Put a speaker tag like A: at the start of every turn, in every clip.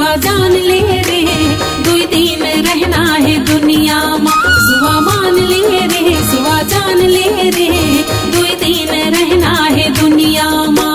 A: सुवा जान ले रे, दुई दिन रहना है दुनिया मा। सुवा मान ले रे, सुवा जान ले रे, दुई दिन रहना है दुनिया मा।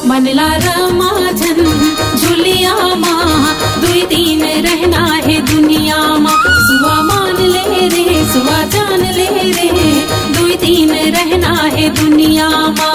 A: मनला रमाझन झुलिया मा, दुई दिन रहना है दुनिया मा। सुवा मान ले रे, सुवा जान ले रे, दुई दिन रहना है दुनिया मा।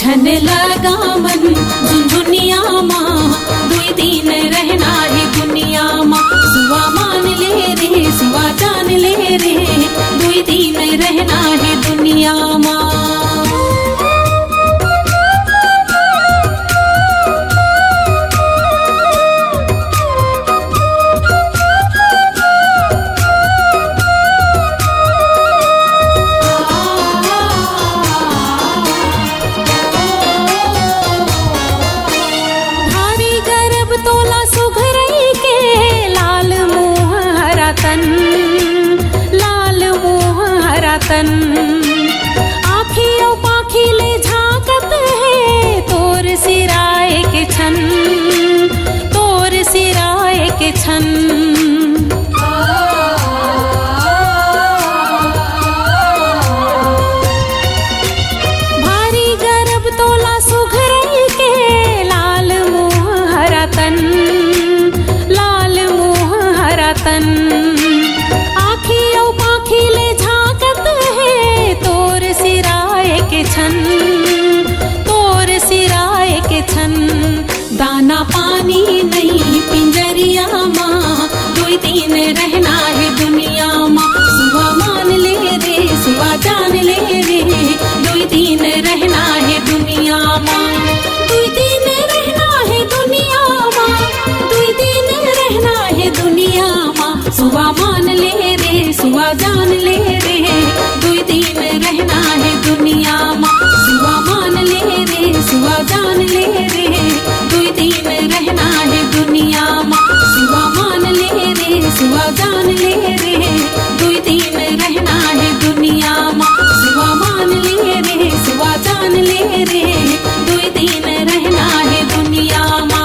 A: झन लगा मन झुनझुनिया मा, दुई दिन रहना है दुनिया मा। सुवा मान ले रे, सुवा जान ले रे, दुई दिन रहना है दुनिया मा। आँखियों पाखी ले झांकत है, तोर सिराए के छन, तोर सिराए के छन। भारी गर्भ तोला सुघरई के, लाल मुँह हरा तन, लाल मुँह हरा तन। आँखियों पाखी ले छन, तोर सिराए के छन। दाना पानी नहीं पिंजरिया मा, दुई दिन रहना है दुनिया मा। सुवा मान ले रे, सुवा जान ले रे, दुई दिन रहना है दुनिया मा। दुई दिन रहना है दुनिया मा, दुई दिन रहना है दुनिया मा। सुवा मान ले रे, सुवा जान ले रे, दुई दिन रहना है दुनिया मा। सुवा मान ले रे, सुवा जान ले रे, दुई दिन रहना है दुनिया मा। सुवा मान ले रे, सुवा जान ले रे, दुई दिन रहना है दुनिया मा। सुवा मान ले रे, सुवा जान ले रे, दुई दिन रहना है दुनिया मा।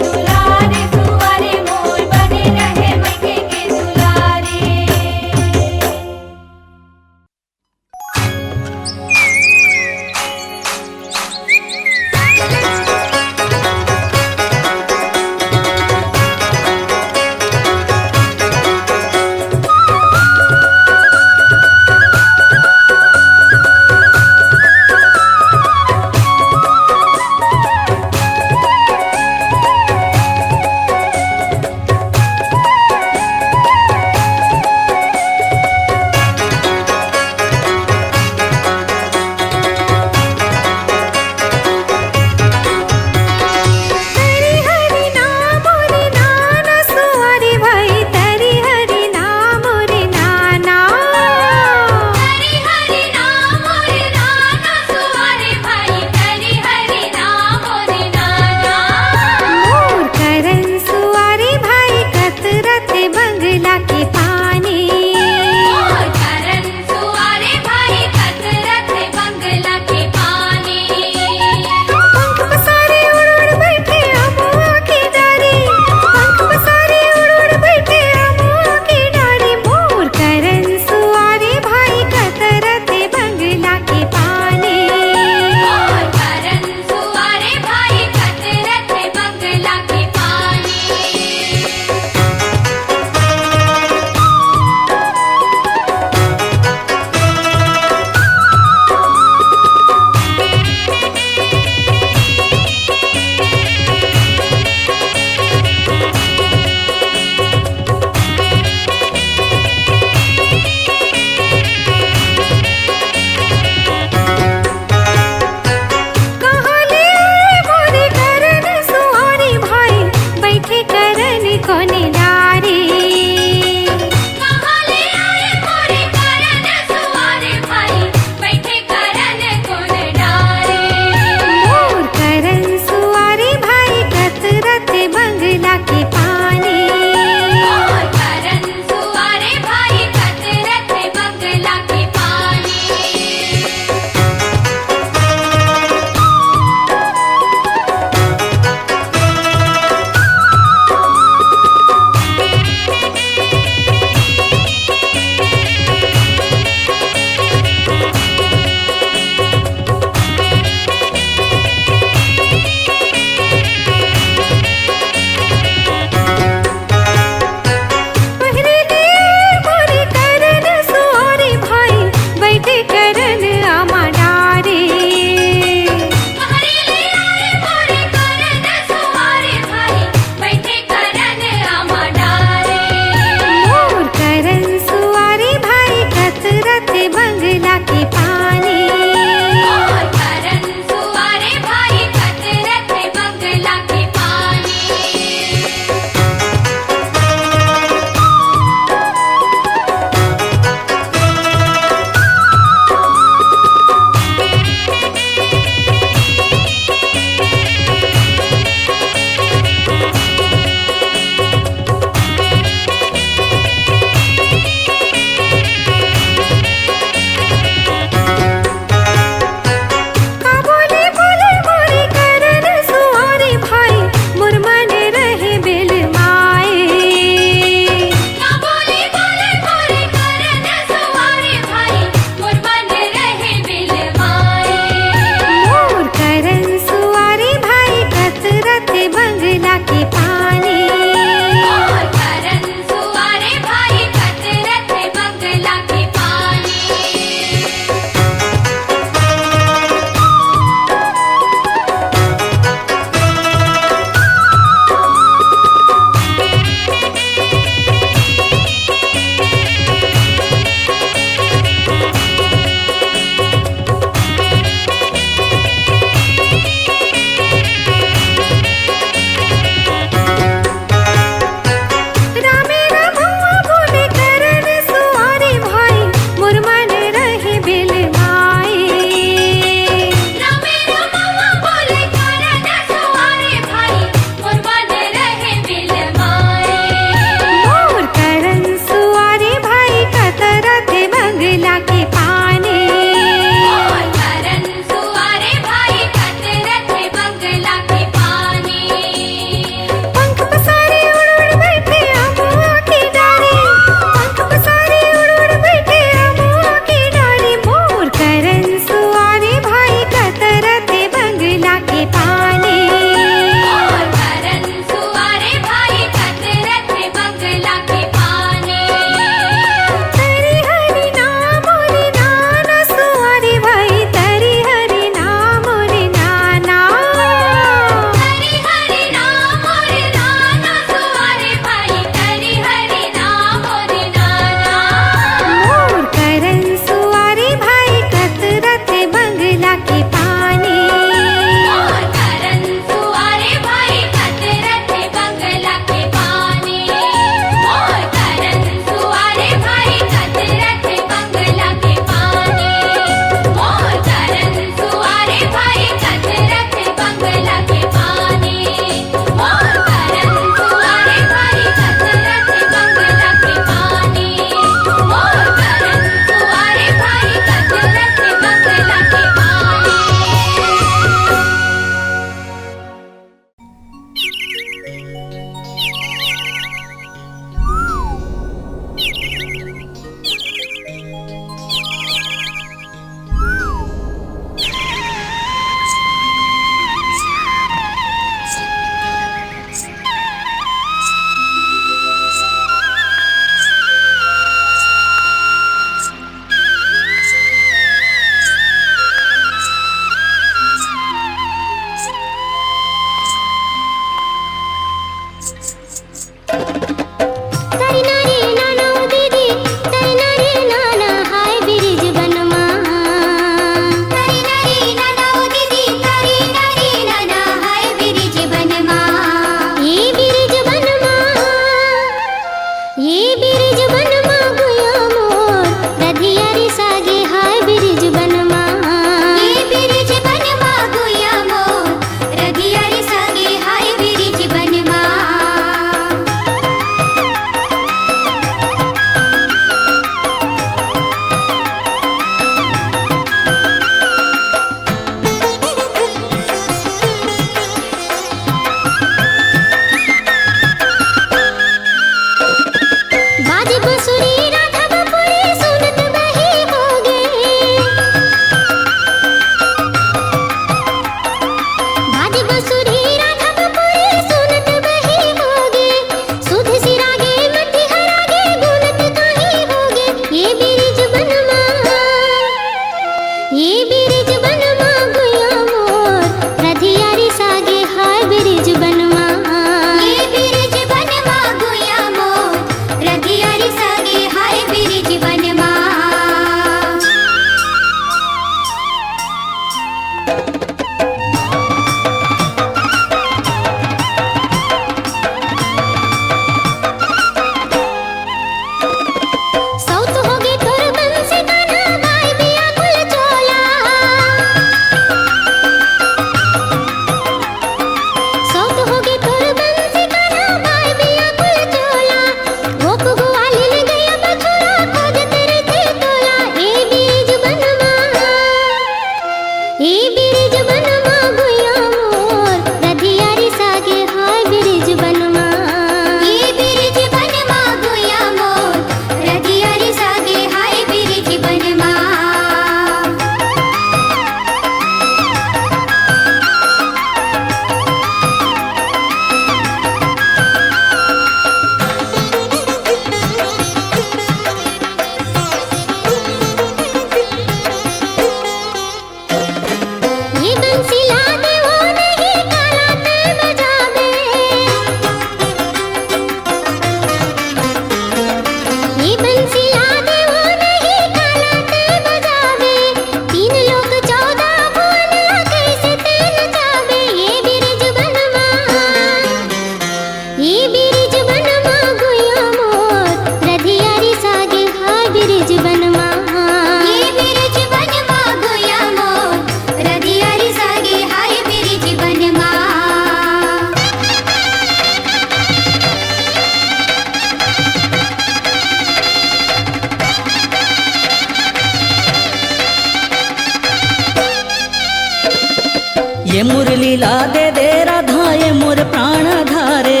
B: लीला दे दे राधा ये मोर प्राण धारे।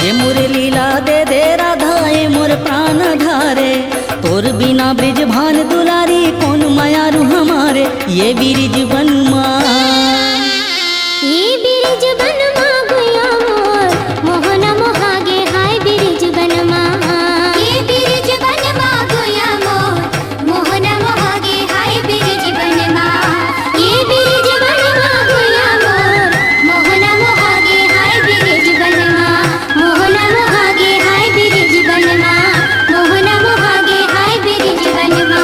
B: ये मोर लीला दे दे राधा ये मोर प्राण धारे। तोर बिना ब्रिज भान दुलारी कौन मायारू हमारे। ये बिरिज बनमा
C: ये बिरिज बनमा गुया मोर मोहन मोहागे हाय बिरिज बनमा। ये बिरिज बनमा गुया मोर मोहन मोहागे हाय बिरिज बनमा। ये बिरिज बनमा गुया मोर मोहन मोहागे हाय बिरिज बनमा। मोहन मोहागे हाय बिरिज बनमा। मोहन मोहागे हाय बिरिज बनमा।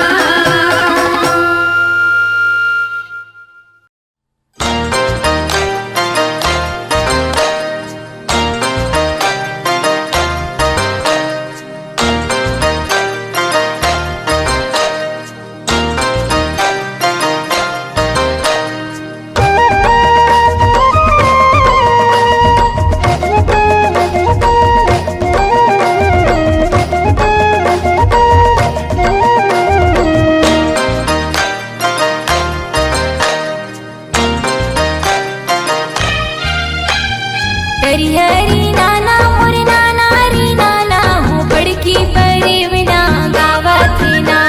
A: हरी हरी नाना मोर नाना री नाना हो बड़की परिवना गावत ना।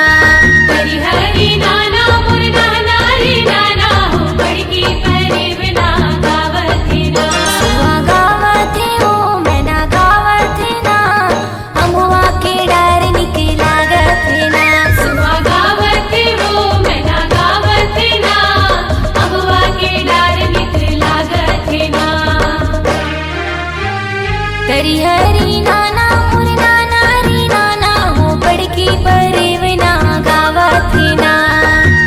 A: हरी हरी नाना मोर नाना री नाना हो बड़की परिवना गावत ना। सुआ गावत हो मैना गावत ना अमुआ के डर निकला गत ना। सुआ गावत हो मैना गावत ना अमुआ के डर निकला गत ना। हरी हरी नाना मोर नाना री नाना हो बड़की परिवना गावत ना।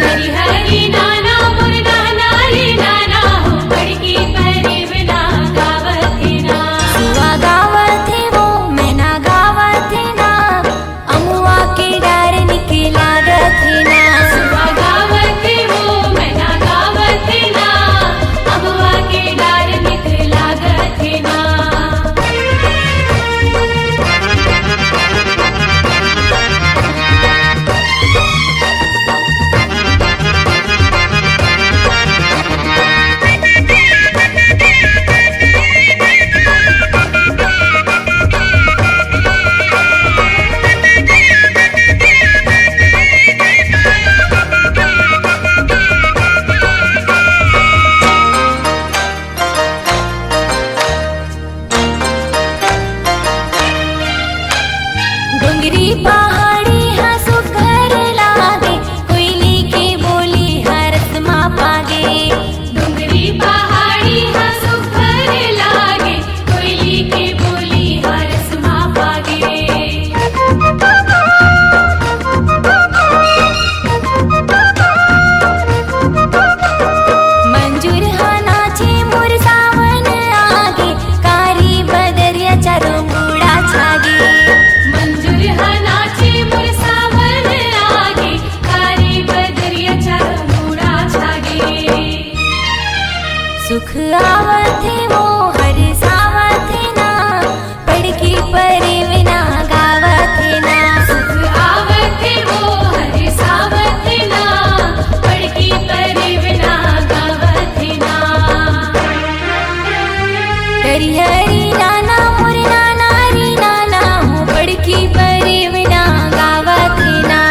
A: हरी हरी नाना मोर नाना री नाना हो बड़की परिवना गावत ना। सुआ गावत वो मैना गावत ना अमुआ के डर निकला गत ना। सुआ गावत वो मैना गावत ना अमुआ के डर निकला गत ना। डोंगरी पहाड़ी हाँ सुखर लागे कोयली की बोली हरस माँ पागे। डोंगरी पहाड़ी हाँ सुखर लागे कोयली की बोली हरस माँ पागे। मंजूर हाँ नाचे मोर सावन आगे कारी बदरिया चारों बूढ़ा छागे। मंजूर हाँ नाचे मोर सावन आगे कारी बदरिया चारों बूढ़ा छागे। सुख आवत वो हर सावत ना पड़की परिवना गावत ना। सुख आवत वो हर सावत ना पड़की परिवना गावत ना। हरी हरी नाना मोर नाना री नाना हो बड़की परिवना गावत ना।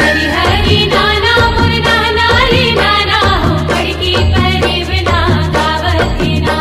A: हरी हरी नाना मोर नाना री नाना हो बड़की परिवना गावत ना।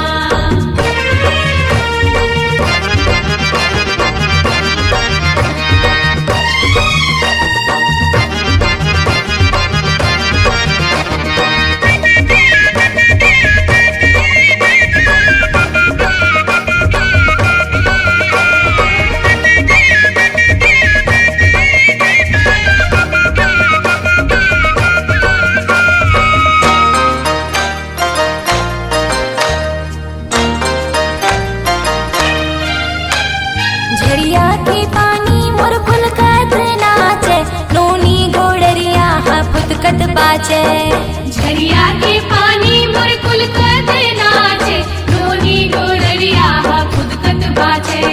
A: झरिया के पानी मोर फुलकत नाचे नोनी गोड़रिया हा फुदकत बाचे। झरिया के पानी मोर फुलकत नाचे नोनी गोड़रिया हा फुदकत बाचे।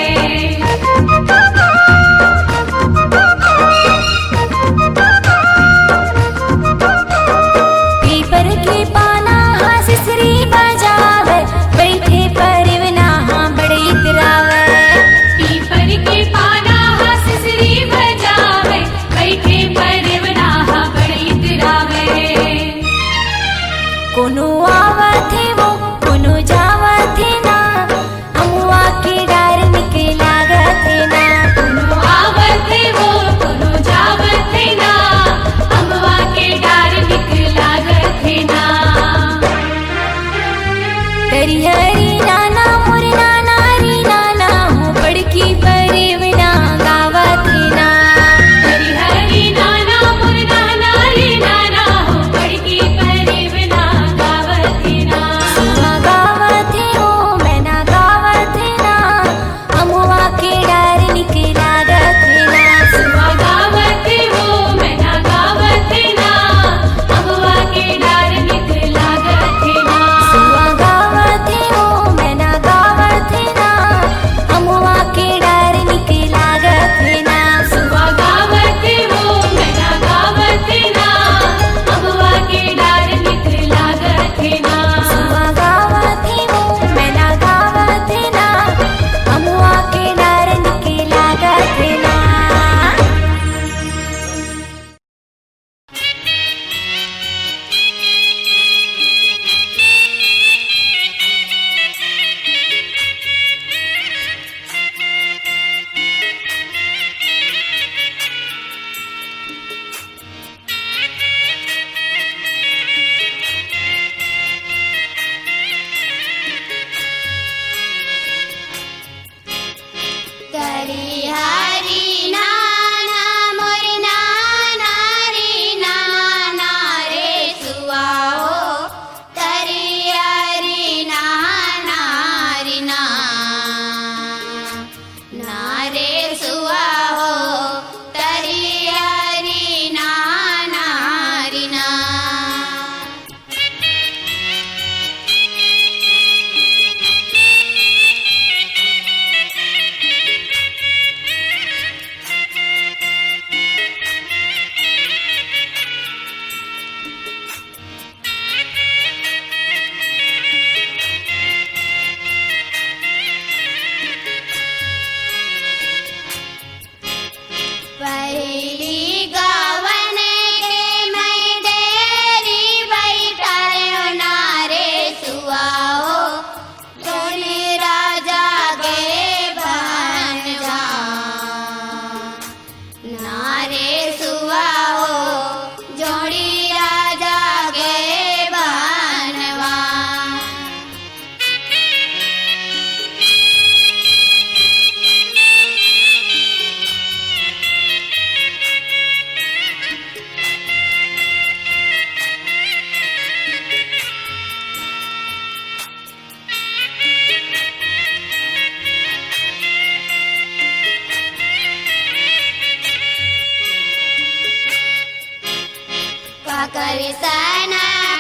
C: सन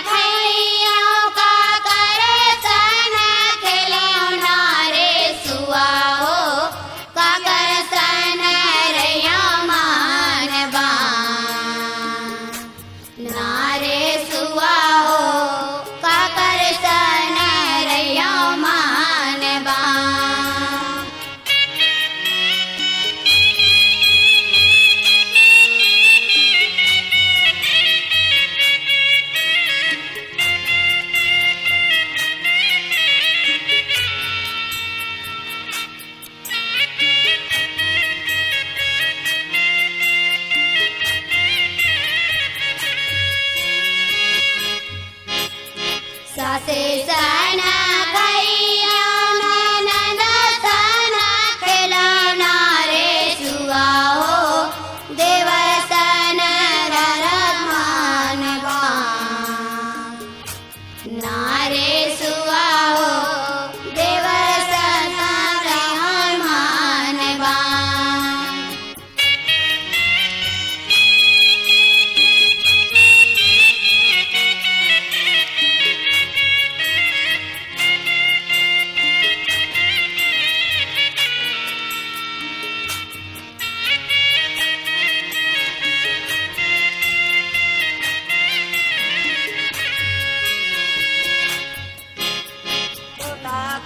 C: खैया का करे सन खिलौना रे सुआ हो का कर सन रैया मानवा नारे सुआ हो का कर सन रैया मानवा सासे सन खैया ननद सन खिलौना रे सुआ हो देवर सन ररमानवा नारे सुआ हो देवर सन ररमानवा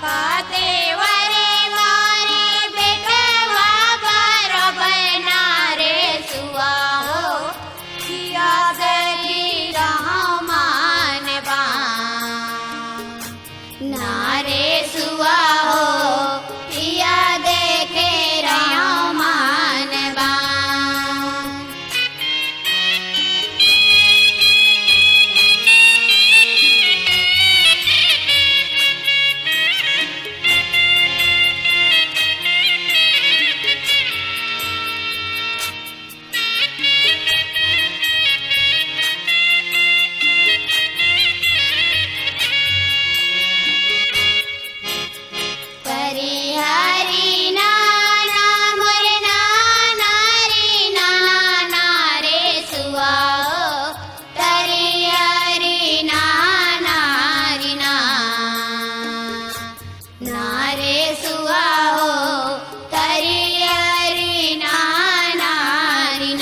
C: खाते वरे मारे बेटवा बरोबर नारे सुआ हो किया देखी रहा मानवा नारे सुआ हो किया देखे रहा मानवा करी हरी नाना मोर नाना रे नाना रे सुआ हो करी हरी नाना रे नारे सुआ हो करी हरी नाना रे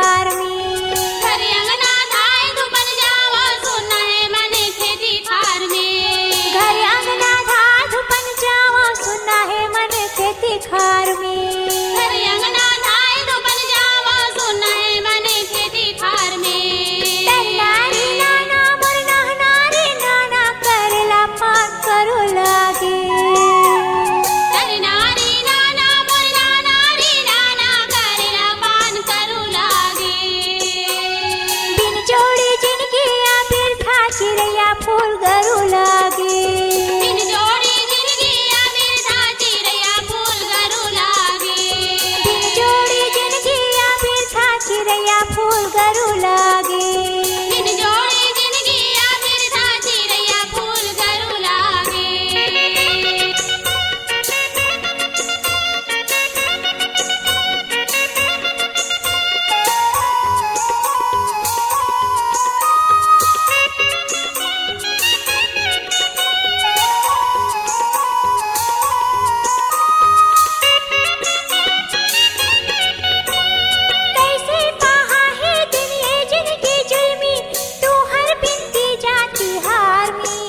C: थार में। घर अंगना धाय धुपन जावा सुना है मन खेती खार में। घर अंगना धाय धुपन जावा सुना है मन खेती खार में। घर अंगना धाय धुपन जावा सुना है मन खेती खार में। नारी नाना मोर नारी नाना करला पान करो लागे। नारी नाना मोर नारी नाना करला पान करो लागे। बिन जोड़ी जिनकी आबिर था चिड़ैया फूल गरू लागे। बिन जोड़ी जिनकी आबिर था चिड़ैया फूल गरू लागे। बिन जोड़ी जिनकी आबिर था चिड़ैया फूल गरू लागे। बिन जोड़ी जिनकी आबिर था चिड़ैया फूल गरू लागे। कैसे पाहा है दिन ये जिनकी जुल्मी तू हर बिनती जाती हार में।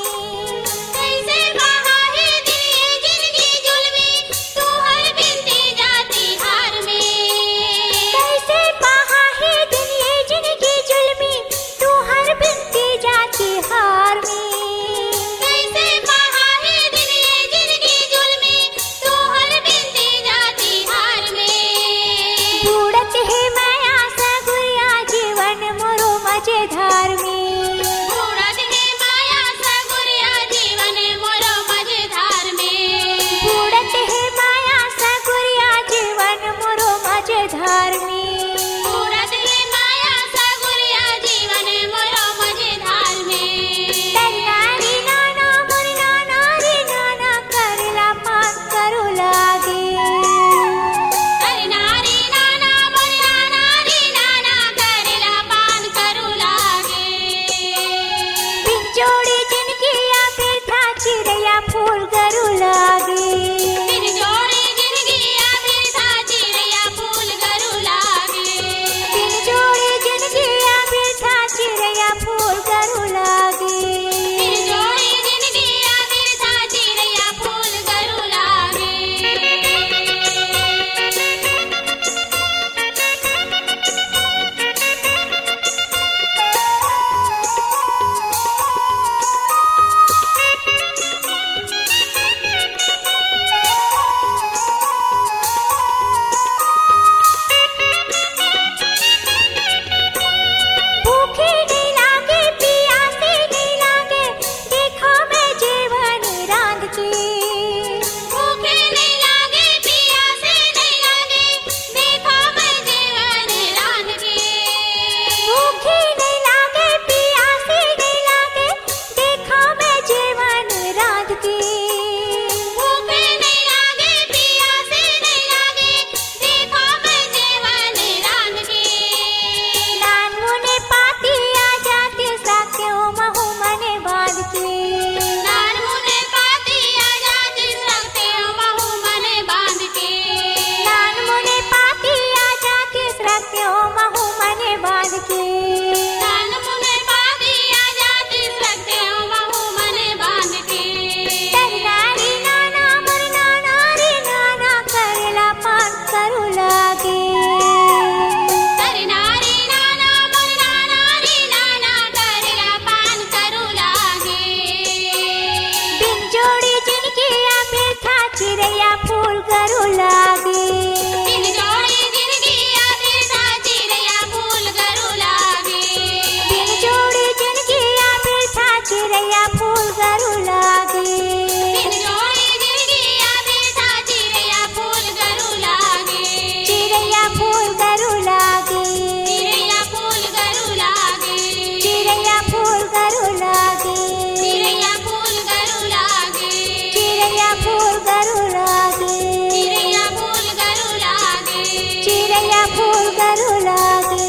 C: कैसे पाहा है दिन ये जिनकी जुल्मी तू हर बिनती जाती हार में। कैसे पाहा है दिन ये जिनकी जुल्मी तू हर बिनती जाती हार में। कैसे पाहा है दिन ये जिनकी जुल्मी तू हर बिनती जाती हार में। बूढ़त है माया सगुरिया जीवन मोरो मजेदार में। बूढ़त है माया सगुरिया जीवन मोरो मजेदार में। बूढ़त है माया सगुरिया जीवन मोरो मजेदार में। बूढ़त है माया सगुरिया जीवन मोरो मजेदार में। नारी नाना मोर नारी नाना करला पान करो लागे। नारी नाना मोर नारी नाना करला पान करो लागे। बिन जोड़ी जिनकी आबिर था चिड़ैया फूल गरू लागे। बिन जोड़ी जिनकी आबिर था चिड़ैया फूल गरू लागे। बिन जोड़ी जिनकी आबिर था चिड़ैया फूल गरू लागे। बिन जोड़ी जिनकी आबिर था चिड़ैया फूल गरू लागे। भूखे नहीं लागे प्यासे नहीं लागे देखो मैं जीवन रांध के। भूखे नहीं लागे प्यासे नहीं लागे देखो मैं जीवन रांध के। भूखे नहीं लागे प्यासे नहीं लागे देखो मैं जीवन रांध के। भूखे नहीं लागे प्यासे नहीं लागे देखो मैं जीवन रांध के। नान मुने पाती आ जाती साक्यों महू मने बांध के। नान मुने पाती आ जाती साक्यों महू मने बांध के। नान मुने पाती आ जाती साक्यों महू मने बांध के। नान मुने पाती आ जाती साक्यों महू मने बांध के। नारी नाना मोर नारी नाना करला पान करू लागे। नारी नाना मोर नारी नाना करला पान करू लागे। बिन जोड़ी जिनकी आबिर था चिड़ैया फूल गरू लागे। बिन जोड़ी जिनकी आबिर था चिड़ैया फूल गरू लागे। बिन जोड़ी जिनकी आबिर था चिड़ैया फूल गरू लागे। बिन जोड़ी जिनकी आबिर था चिड़ैया फूल गरू लागे। चिड़ैया फूल गरू लागे। चिड़ैया फूल गरू लागे। चिड़ैया फूल गरू लागे। चिड़ैया फूल गरू लागे। चिड़ैया फूल गरू लागे। चिड़ैया फूल गरू लागे। चिड़ैया फूल गरू लागे।